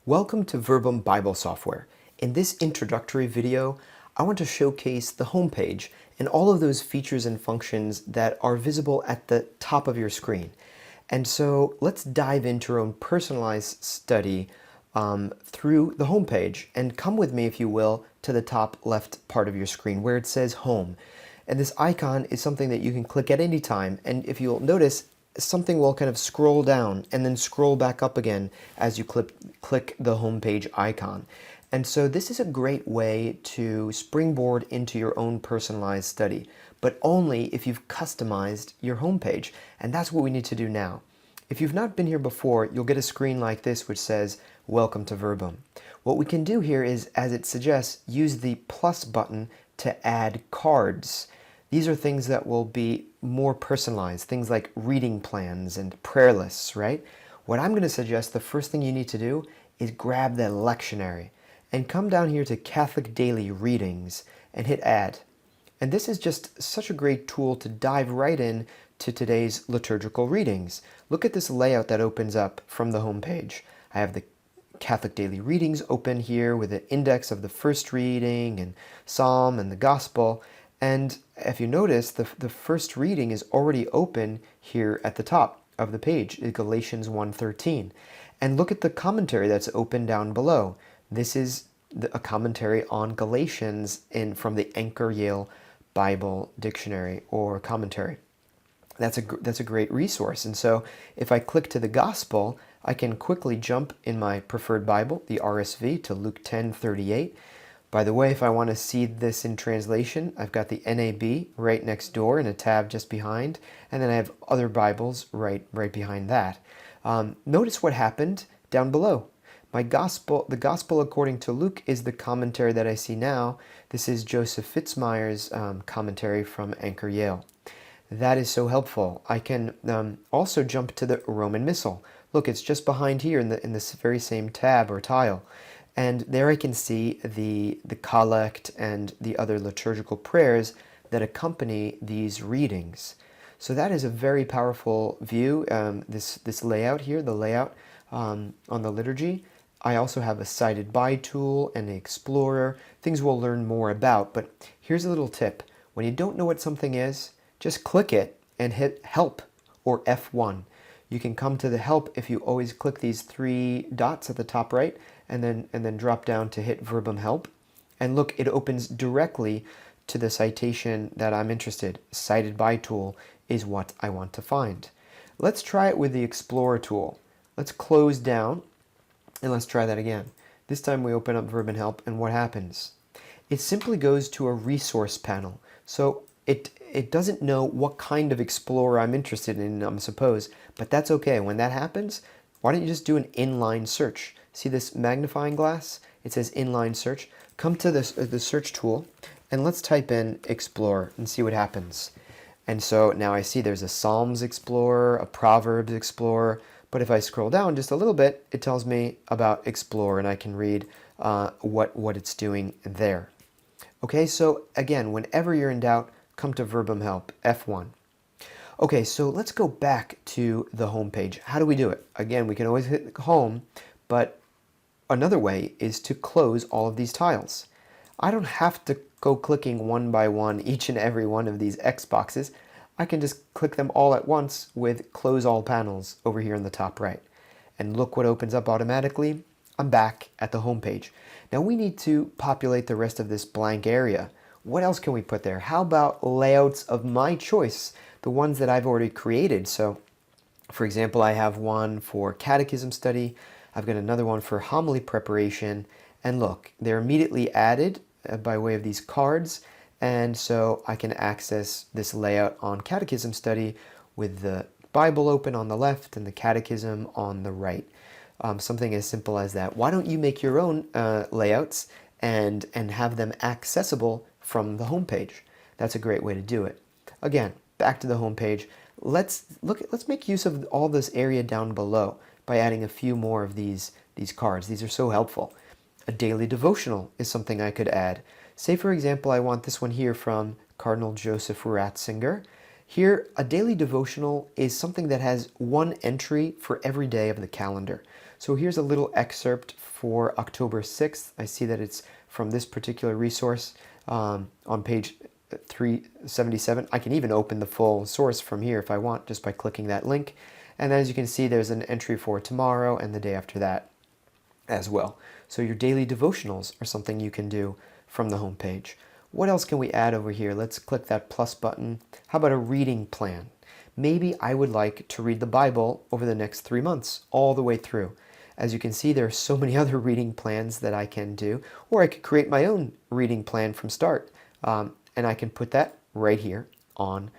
Welcome to Verbum Bible Software. In this introductory video, I want to showcase the homepage and all of those features and functions that are visible at the top of your screen. And so let's dive into our own personalized study through the homepage, and come with me, if you will, to the top left part of your screen where it says Home. And this icon is something that you can click at any time, and if you'll notice, something will kind of scroll down and then scroll back up again as you click the homepage icon. And so this is a great way to springboard into your own personalized study, but only if you've customized your homepage. And that's what we need to do now. If you've not been here before, you'll get a screen like this which says, Welcome to Verbum. What we can do here is, as it suggests, use the plus button to add cards. These are things that will be more personalized, things like reading plans and prayer lists, right? What I'm going to suggest, the first thing you need to do is grab the lectionary and come down here to Catholic Daily Readings and hit Add. And this is just such a great tool to dive right in to today's liturgical readings. Look at this layout that opens up from the home page. I have the Catholic Daily Readings open here with an index of the first reading and Psalm and the Gospel. And if you notice, the first reading is already open here at the top of the page, Galatians 1:13. And look at the commentary that's open down below. This is a commentary on Galatians from the Anchor Yale Bible Dictionary or commentary. That's a great resource. And so if I click to the Gospel, I can quickly jump in my preferred Bible, the RSV, to Luke 10:38. By the way, if I want to see this in translation, I've got the NAB right next door in a tab just behind, and then I have other Bibles right behind that. Notice what happened down below. The Gospel according to Luke is the commentary that I see now. This is Joseph Fitzmyer's commentary from Anchor Yale. That is so helpful. I can also jump to the Roman Missal. Look, it's just behind here in this very same tab or tile. And there I can see the collect and the other liturgical prayers that accompany these readings. So that is a very powerful view, this layout here, the layout on the liturgy. I also have a cited by tool and an explorer, things we'll learn more about. But here's a little tip. When you don't know what something is, just click it and hit Help or F1. You can come to the Help if you always click these three dots at the top right, and then drop down to hit Verbum Help. And look, it opens directly to the citation that I'm interested. Cited by tool is what I want to find. Let's try it with the Explorer tool. Let's close down and let's try that again. This time we open up Verbum Help, and what happens? It simply goes to a resource panel. So it doesn't know what kind of explorer I'm interested in, I suppose, but that's okay. When that happens, why don't you just do an inline search? See this magnifying glass? It says inline search. Come to the search tool and let's type in Explorer and see what happens. And so now I see there's a Psalms Explorer, a Proverbs Explorer, but if I scroll down just a little bit, it tells me about Explorer, and I can read what it's doing there. Okay, so again, whenever you're in doubt, come to Verbum Help, F1. Okay, so let's go back to the home page. How do we do it? Again, we can always hit home, but another way is to close all of these tiles. I don't have to go clicking one by one each and every one of these X boxes. I can just click them all at once with Close All Panels over here in the top right. And look what opens up automatically. I'm back at the home page. Now we need to populate the rest of this blank area. What else can we put there? How about layouts of my choice, the ones that I've already created? So, for example, I have one for catechism study. I've got another one for homily preparation. And look, they're immediately added by way of these cards. And so I can access this layout on catechism study with the Bible open on the left and the catechism on the right. Something as simple as that. Why don't you make your own layouts and have them accessible from the home page? That's a great way to do it. Again, back to the home page. Let's make use of all this area down below by adding a few more of these cards. These are so helpful. A daily devotional is something I could add. Say, for example, I want this one here from Cardinal Joseph Ratzinger. Here, a daily devotional is something that has one entry for every day of the calendar. So here's a little excerpt for October 6th. I see that it's from this particular resource on page 377. I can even open the full source from here if I want, just by clicking that link. And as you can see, there's an entry for tomorrow and the day after that as well. So your daily devotionals are something you can do from the home page. What else can we add over here? Let's click that plus button. How about a reading plan? Maybe I would like to read the Bible over the next 3 months, all the way through. As you can see, there are so many other reading plans that I can do, or I could create my own reading plan from start, and I can put that right here on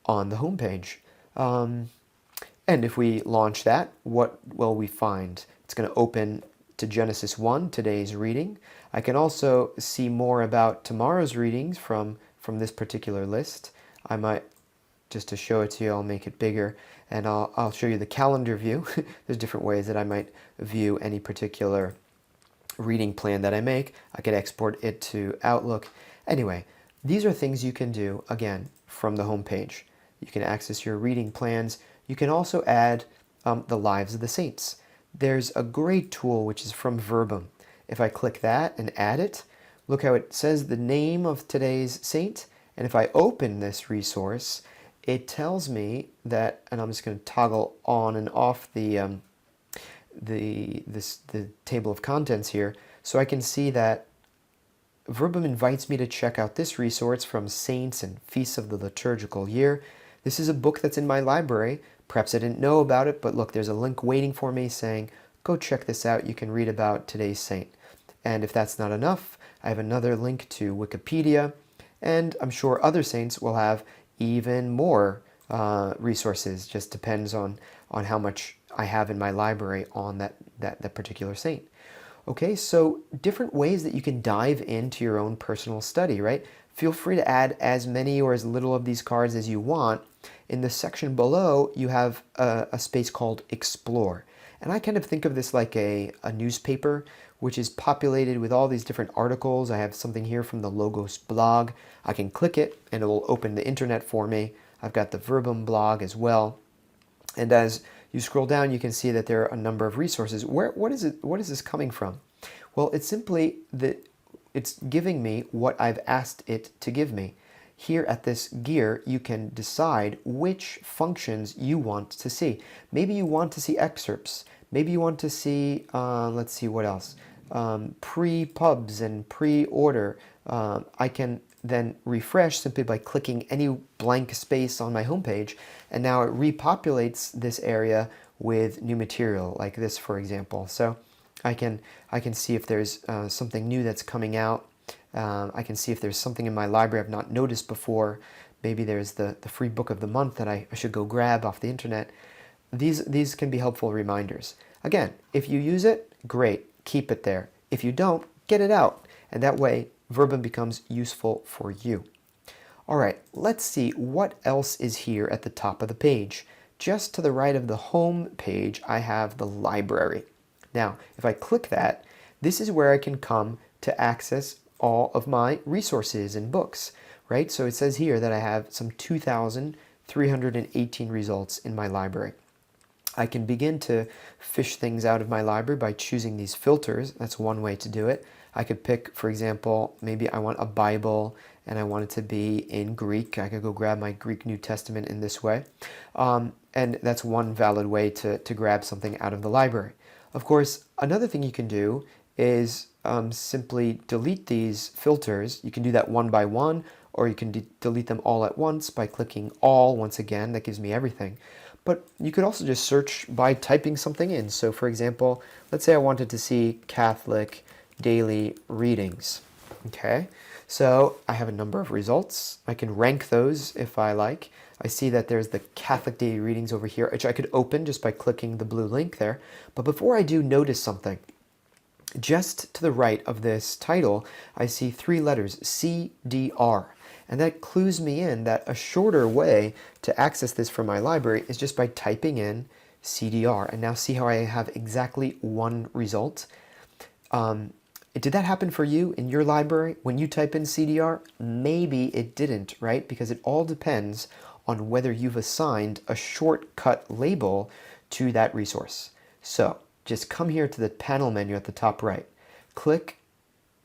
the home page. And if we launch that, what will we find? It's going to open to Genesis 1, today's reading. I can also see more about tomorrow's readings from this particular list. I might, just to show it to you, I'll make it bigger, and I'll show you the calendar view. There's different ways that I might view any particular reading plan that I make. I could export it to Outlook. Anyway, these are things you can do, again, from the home page. You can access your reading plans. You can also add the lives of the saints. There's a great tool which is from Verbum. If I click that and add it, look how it says the name of today's saint. And if I open this resource, it tells me that, and I'm just going to toggle on and off the table of contents here, so I can see that Verbum invites me to check out this resource from Saints and Feasts of the Liturgical Year. This is a book that's in my library. Perhaps I didn't know about it, but look, there's a link waiting for me saying, go check this out. You can read about today's saint. And if that's not enough, I have another link to Wikipedia, and I'm sure other saints will have even more resources. Just depends on how much I have in my library on that particular saint. Okay, so different ways that you can dive into your own personal study, right? Feel free to add as many or as little of these cards as you want. In the section below, you have a space called Explore. And I kind of think of this like a newspaper, which is populated with all these different articles. I have something here from the Logos blog. I can click it and it will open the internet for me. I've got the Verbum blog as well. And as you scroll down, you can see that there are a number of resources. What is this coming from? Well, it's simply that it's giving me what I've asked it to give me. Here at this gear, you can decide which functions you want to see. Maybe you want to see excerpts. Maybe you want to see, let's see what else, pre-pubs and pre-order. I can then refresh simply by clicking any blank space on my homepage, and now it repopulates this area with new material, like this, for example. So I can see if there's something new that's coming out. I can see if there's something in my library I've not noticed before. Maybe there's the free book of the month that I should go grab off the internet. These can be helpful reminders. Again, if you use it, great, keep it there. If you don't, get it out. And that way, Verbum becomes useful for you. All right, let's see what else is here at the top of the page. Just to the right of the home page, I have the library. Now, if I click that, this is where I can come to access all of my resources and books, right? So it says here that I have some 2,318 results in my library. I can begin to fish things out of my library by choosing these filters. That's one way to do it. I could pick, for example, maybe I want a Bible and I want it to be in Greek. I could go grab my Greek New Testament in this way. And that's one valid way to grab something out of the library. Of course, another thing you can do is simply delete these filters. You can do that one by one, or you can delete them all at once by clicking all once again. That gives me everything. But you could also just search by typing something in. So for example, let's say I wanted to see Catholic daily readings. Okay, so I have a number of results. I can rank those if I like. I see that there's the Catholic daily readings over here, which I could open just by clicking the blue link there. But before I do, notice something. Just to the right of this title, I see 3 letters, CDR. And that clues me in that a shorter way to access this from my library is just by typing in CDR. And now see how I have exactly one result? Did that happen for you in your library when you type in CDR? Maybe it didn't, right? Because it all depends on whether you've assigned a shortcut label to that resource. So just come here to the panel menu at the top right. Click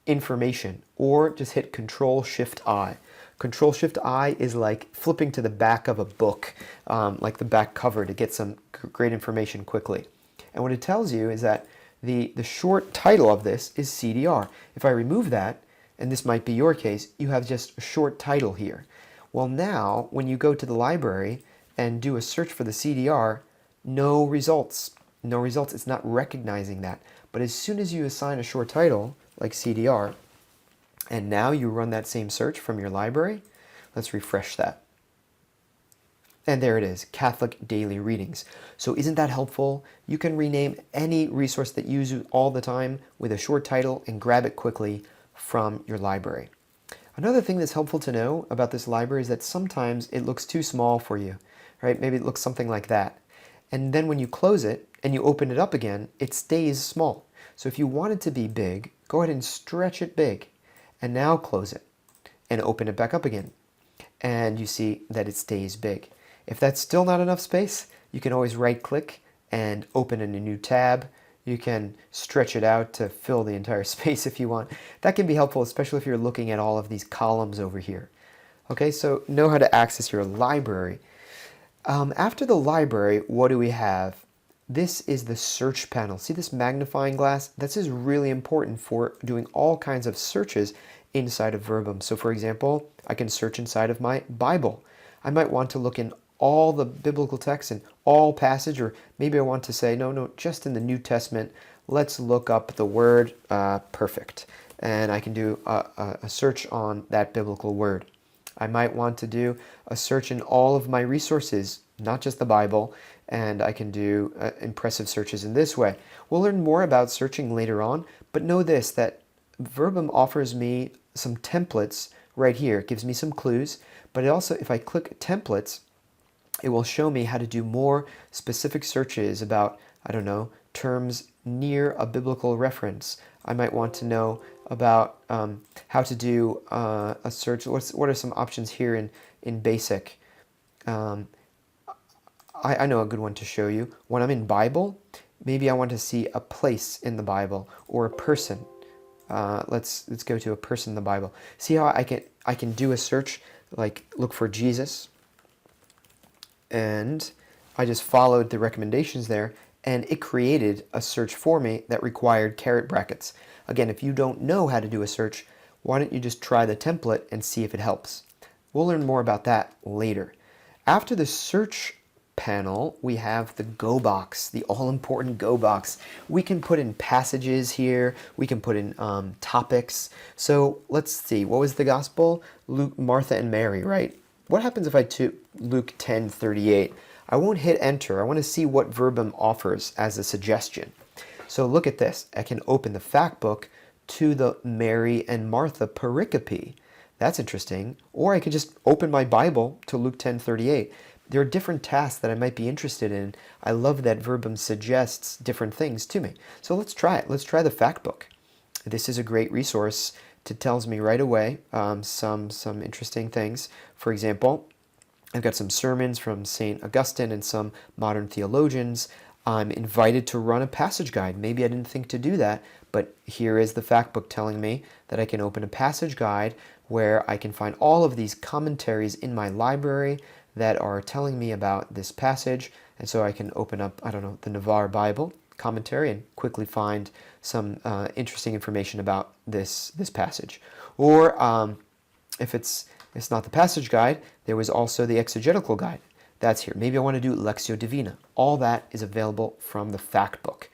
Information, or just hit Control-Shift-I. Control-Shift-I is like flipping to the back of a book, like the back cover, to get some great information quickly. And what it tells you is that the short title of this is CDR. If I remove that, and this might be your case, you have just a short title here. Well, now when you go to the library and do a search for the CDR, no results. No results. It's not recognizing that. But as soon as you assign a short title, like CDR, and now you run that same search from your library, let's refresh that. And there it is, Catholic Daily Readings. So isn't that helpful? You can rename any resource that you use all the time with a short title and grab it quickly from your library. Another thing that's helpful to know about this library is that sometimes it looks too small for you, right? Maybe it looks something like that. And then when you close it and you open it up again, it stays small. So if you want it to be big, go ahead and stretch it big, and now close it and open it back up again. And you see that it stays big. If that's still not enough space, you can always right-click and open in a new tab. You can stretch it out to fill the entire space if you want. That can be helpful, especially if you're looking at all of these columns over here. Okay, so know how to access your library. After the library, what do we have? This is the search panel. See this magnifying glass? This is really important for doing all kinds of searches inside of Verbum. So for example, I can search inside of my Bible. I might want to look in all the biblical texts and all passage, or maybe I want to say, no, just in the New Testament, let's look up the word perfect. And I can do a search on that biblical word. I might want to do a search in all of my resources, not just the Bible, and I can do impressive searches in this way. We'll learn more about searching later on, but know this, that Verbum offers me some templates right here. It gives me some clues, but it also, if I click templates, it will show me how to do more specific searches about, I don't know, terms near a biblical reference. I might want to know about how to do a search. What are some options here in basic? I know a good one to show you. When I'm in Bible, maybe I want to see a place in the Bible or a person. Let's go to a person in the Bible. See how I can do a search, like look for Jesus, and I just followed the recommendations there, and it created a search for me that required caret brackets. Again, if you don't know how to do a search, why don't you just try the template and see if it helps? We'll learn more about that later. After the search panel, we have the Go box, the all-important Go box. We can put in passages here. We can put in topics. So let's see, what was the gospel? Luke, Martha, and Mary, right? What happens if I took Luke 10:38? I won't hit enter. I want to see what Verbum offers as a suggestion. So look at this. I can open the fact book to the Mary and Martha pericope. That's interesting. Or I could just open my Bible to Luke 10:38. There are different tasks that I might be interested in. I love that Verbum suggests different things to me. So let's try it. Let's try the fact book. This is a great resource. It tells me right away some interesting things. For example, I've got some sermons from St. Augustine and some modern theologians. I'm invited to run a passage guide. Maybe I didn't think to do that, but here is the fact book telling me that I can open a passage guide where I can find all of these commentaries in my library that are telling me about this passage. And so I can open up, I don't know, the Navarre Bible commentary and quickly find some interesting information about this passage. Or if it's not the passage guide, there was also the exegetical guide. That's here. Maybe I want to do Lectio Divina. All that is available from the fact book.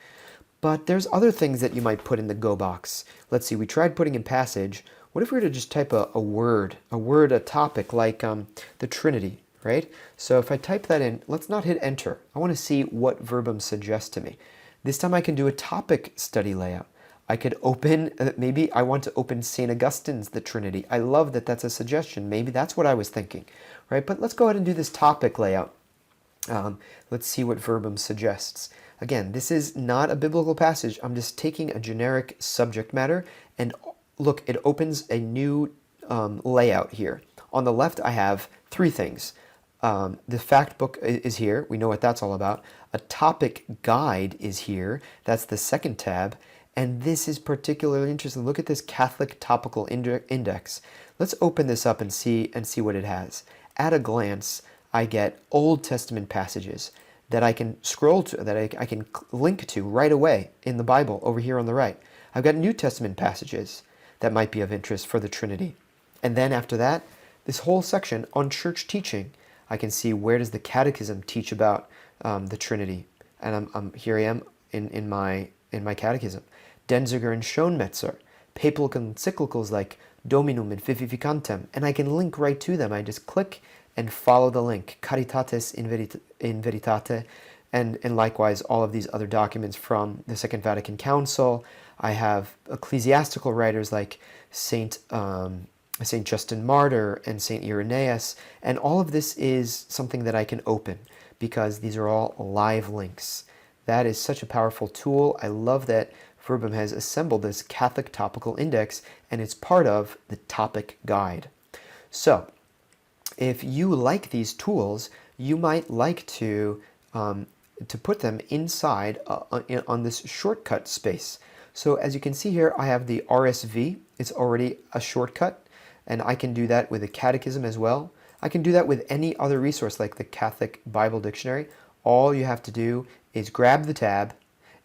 But there's other things that you might put in the Go box. Let's see, we tried putting in passage. What if we were to just type a word, a topic like the Trinity, right? So if I type that in, let's not hit enter. I want to see what Verbum suggests to me. This time I can do a topic study layout. I could open, maybe I want to open St. Augustine's The Trinity. I love that that's a suggestion. Maybe that's what I was thinking, right? But let's go ahead and do this topic layout. Let's see what Verbum suggests. Again, this is not a biblical passage. I'm just taking a generic subject matter, and look, it opens a new layout here. On the left, I have three things. The fact book is here. We know what that's all about. A topic guide is here. That's the second tab. And this is particularly interesting. Look at this Catholic Topical Index. Let's open this up and see what it has. At a glance, I get Old Testament passages that I can scroll to, that I can link to right away in the Bible over here on the right. I've got New Testament passages that might be of interest for the Trinity. And then after that, this whole section on church teaching. I can see where does the Catechism teach about the Trinity. And here I am in my Catechism. Denziger and Schoenmetzer, papal encyclicals like Dominum and Vivificantem, and I can link right to them. I just click and follow the link, Caritatis in Veritate, and likewise all of these other documents from the Second Vatican Council. I have ecclesiastical writers like Saint Justin Martyr and Saint Irenaeus, and all of this is something that I can open because these are all live links. That is such a powerful tool. I love that Verbum has assembled this Catholic Topical Index, and it's part of the topic guide. So, if you like these tools, you might like to put them inside on this shortcut space. So as you can see here, I have the RSV. It's already a shortcut, and I can do that with a catechism as well. I can do that with any other resource like the Catholic Bible Dictionary. All you have to do is grab the tab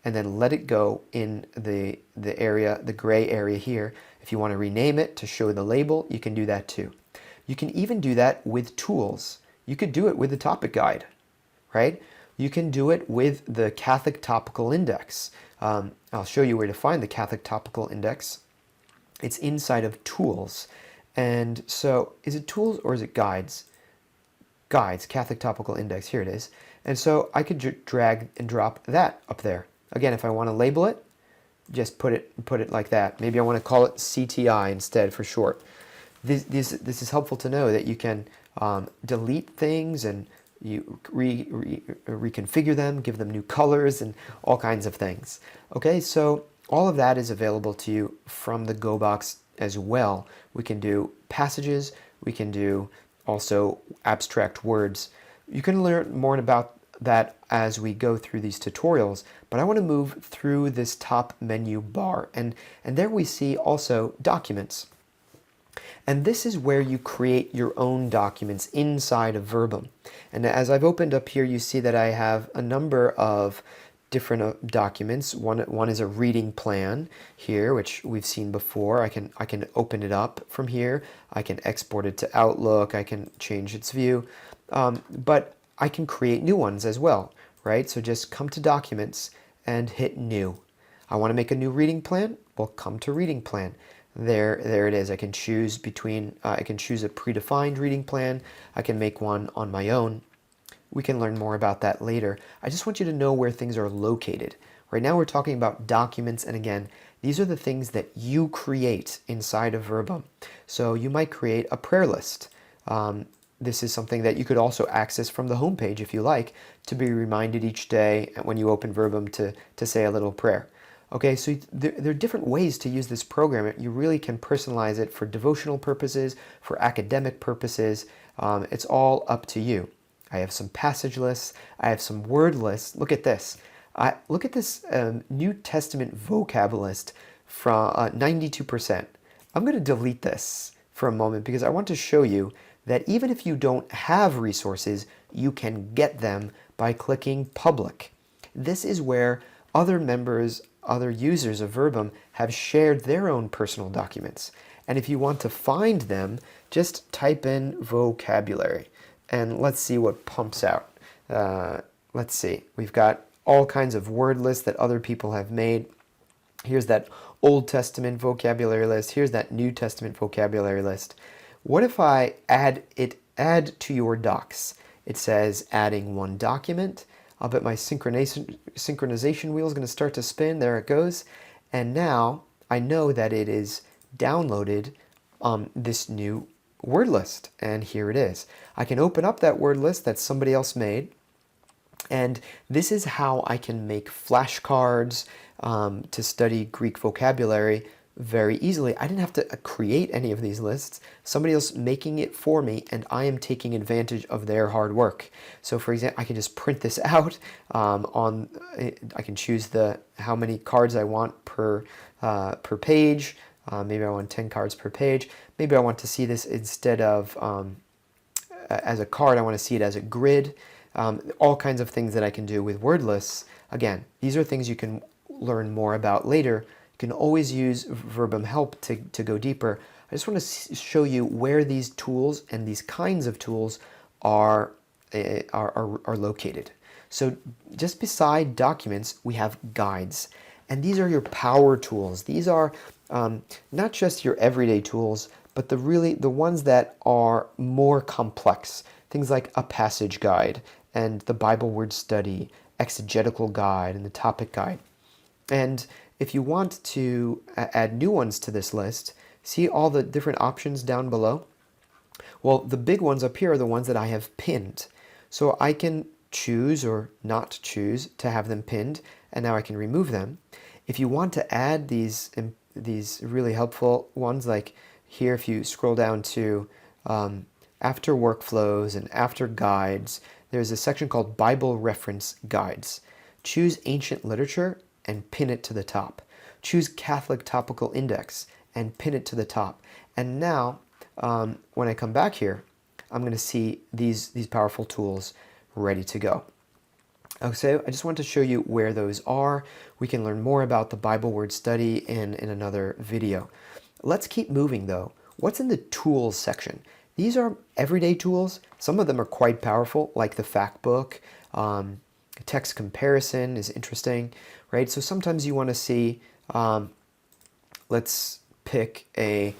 and then let it go in the area, the gray area here. If you want to rename it to show the label, you can do that too. You can even do that with tools. You could do it with the topic guide, right? You can do it with the Catholic Topical Index. I'll show you where to find the Catholic Topical Index. It's inside of Tools. And so, is it Tools or is it Guides? Guides, Catholic Topical Index, here it is. And so I could drag and drop that up there. Again, if I want to label it, just put it like that. Maybe I want to call it CTI instead for short. This is helpful to know that you can delete things and you reconfigure them, give them new colors and all kinds of things. Okay, so all of that is available to you from the Go box as well. We can do passages, we can do also abstract words. You can learn more about that as we go through these tutorials, but I want to move through this top menu bar, and there we see also documents. And this is where you create your own documents inside of Verbum. And as I've opened up here, you see that I have a number of different documents. One is a reading plan here, which we've seen before. I can open it up from here. I can export it to Outlook. I can change its view. But I can create new ones as well, right? So just come to Documents and hit New. I want to make a new reading plan? Well, come to Reading Plan. There it is. I can choose between, I can choose a predefined reading plan. I can make one on my own. We can learn more about that later. I just want you to know where things are located. Right now we're talking about documents, and again, these are the things that you create inside of Verbum. So you might create a prayer list. This is something that you could also access from the homepage if you like, to be reminded each day when you open Verbum to say a little prayer. Okay, so there are different ways to use this program. You really can personalize it for devotional purposes, for academic purposes. It's all up to you. I have some passage lists. I have some word lists. Look at this. Look at this New Testament vocab list from 92%. I'm going to delete this for a moment because I want to show you that even if you don't have resources, you can get them by clicking Public. This is where other members, other users of Verbum have shared their own personal documents. And if you want to find them, just type in vocabulary. And let's see what pumps out. Let's see. We've got all kinds of word lists that other people have made. Here's that Old Testament vocabulary list. Here's that New Testament vocabulary list. What if I add to your docs? It says adding one document. I'll bet my synchronization wheel is going to start to spin. There it goes. And now I know that it is downloaded this new word list. And here it is. I can open up that word list that somebody else made. And this is how I can make flashcards to study Greek vocabulary very easily. I didn't have to create any of these lists. Somebody else making it for me, and I am taking advantage of their hard work. So for example, I can just print this out I can choose how many cards I want per page. Maybe I want 10 cards per page. Maybe I want to see this instead of as a card, I want to see it as a grid. All kinds of things that I can do with word lists. Again, these are things you can learn more about later. You can always use Verbum Help to go deeper. I just want to show you where these tools and these kinds of tools are located. So just beside documents, we have guides. And these are your power tools. These are not just your everyday tools, but the ones that are more complex. Things like a passage guide and the Bible word study, exegetical guide, and the topic guide. And if you want to add new ones to this list, see all the different options down below? Well, the big ones up here are the ones that I have pinned. So I can choose or not choose to have them pinned, and now I can remove them. If you want to add these really helpful ones, like here if you scroll down to after workflows and after guides, there's a section called Bible Reference Guides. Choose Ancient Literature and pin it to the top. Choose Catholic Topical Index and pin it to the top. And now, when I come back here, I'm going to see these powerful tools ready to go. Okay, I just want to show you where those are. We can learn more about the Bible word study in another video. Let's keep moving though. What's in the tools section? These are everyday tools. Some of them are quite powerful, like the fact book. Text comparison is interesting, right? So sometimes you want to see, let's pick I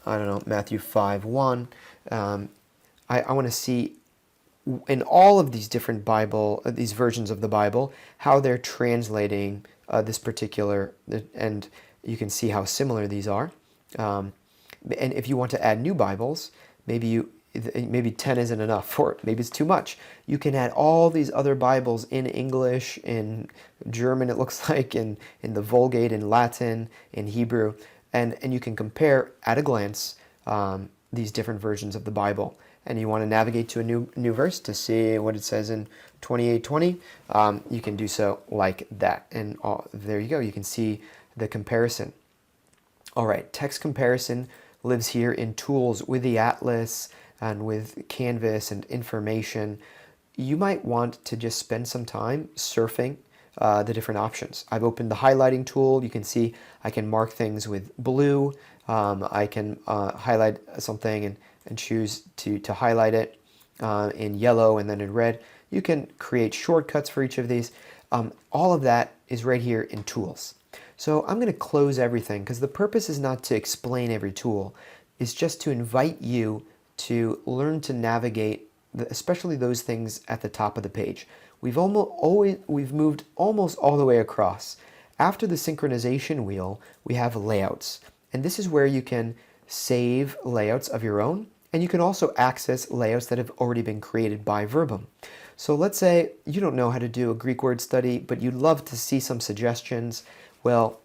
don't know, Matthew 5:1. I want to see in all of these different these versions of the Bible, how they're translating this particular, and you can see how similar these are. And if you want to add new Bibles, maybe 10 isn't enough, or maybe it's too much. You can add all these other Bibles in English, in German, it looks like, in the Vulgate, in Latin, in Hebrew, and you can compare at a glance these different versions of the Bible. And you want to navigate to a new verse to see what it says in 28:20, you can do so like that. And there you go. You can see the comparison. All right, text comparison lives here in tools with the Atlas and with Canvas and information. You might want to just spend some time surfing the different options. I've opened the highlighting tool. You can see I can mark things with blue. I can highlight something and choose to highlight it in yellow and then in red. You can create shortcuts for each of these. All of that is right here in Tools. So I'm going to close everything because the purpose is not to explain every tool. It's just to invite you to learn to navigate, especially those things at the top of the page. We've moved almost all the way across. After the synchronization wheel, we have layouts. And this is where you can save layouts of your own. And you can also access layouts that have already been created by Verbum. So let's say you don't know how to do a Greek word study, but you'd love to see some suggestions. Well,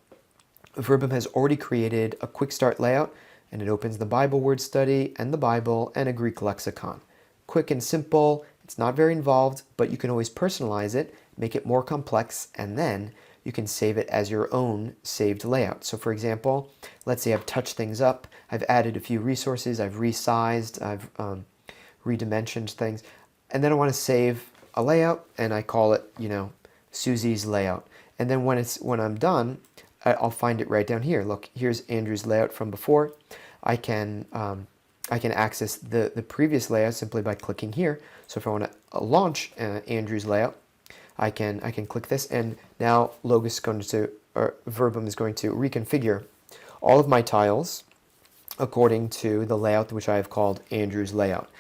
Verbum has already created a quick start layout, and it opens the Bible word study and the Bible and a Greek lexicon. Quick and simple. It's not very involved, but you can always personalize it, make it more complex, and then you can save it as your own saved layout. So for example, let's say I've touched things up, I've added a few resources, I've resized, I've redimensioned things, and then I want to save a layout, and I call it, Susie's layout. And then when I'm done, I'll find it right down here. Look, here's Andrew's layout from before. I can access the previous layout simply by clicking here. So if I want to launch Andrew's layout, I can click this, and now Verbum is going to reconfigure all of my tiles according to the layout which I have called Andrew's layout.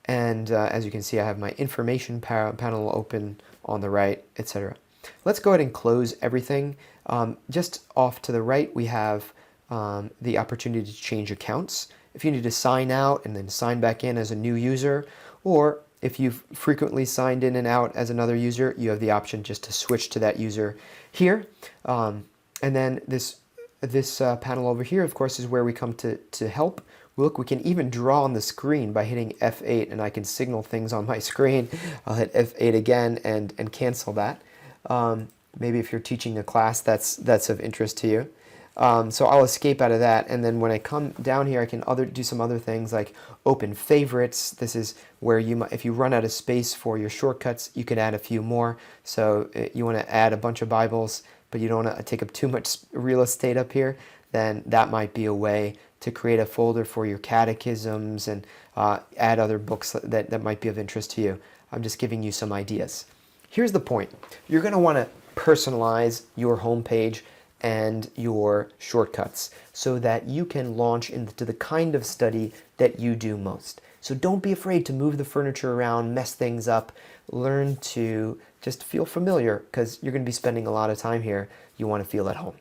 And as you can see, I have my information panel open on the right, etc. Let's go ahead and close everything. Just off to the right, we have the opportunity to change accounts. If you need to sign out and then sign back in as a new user, or if you've frequently signed in and out as another user, you have the option just to switch to that user here. And then this This panel over here, of course, is where we come to help. Look, we can even draw on the screen by hitting F8, and I can signal things on my screen. I'll hit F8 again and cancel that. Maybe if you're teaching a class, that's of interest to you. So I'll escape out of that, and then when I come down here, I can do some other things like open favorites. This is where if you run out of space for your shortcuts, you can add a few more. So you want to add a bunch of Bibles, but you don't want to take up too much real estate up here, then that might be a way to create a folder for your catechisms and add other books that might be of interest to you. I'm just giving you some ideas. Here's the point. You're going to want to personalize your home page and your shortcuts so that you can launch into the kind of study that you do most. So don't be afraid to move the furniture around, mess things up. Learn to just feel familiar because you're going to be spending a lot of time here. You want to feel at home.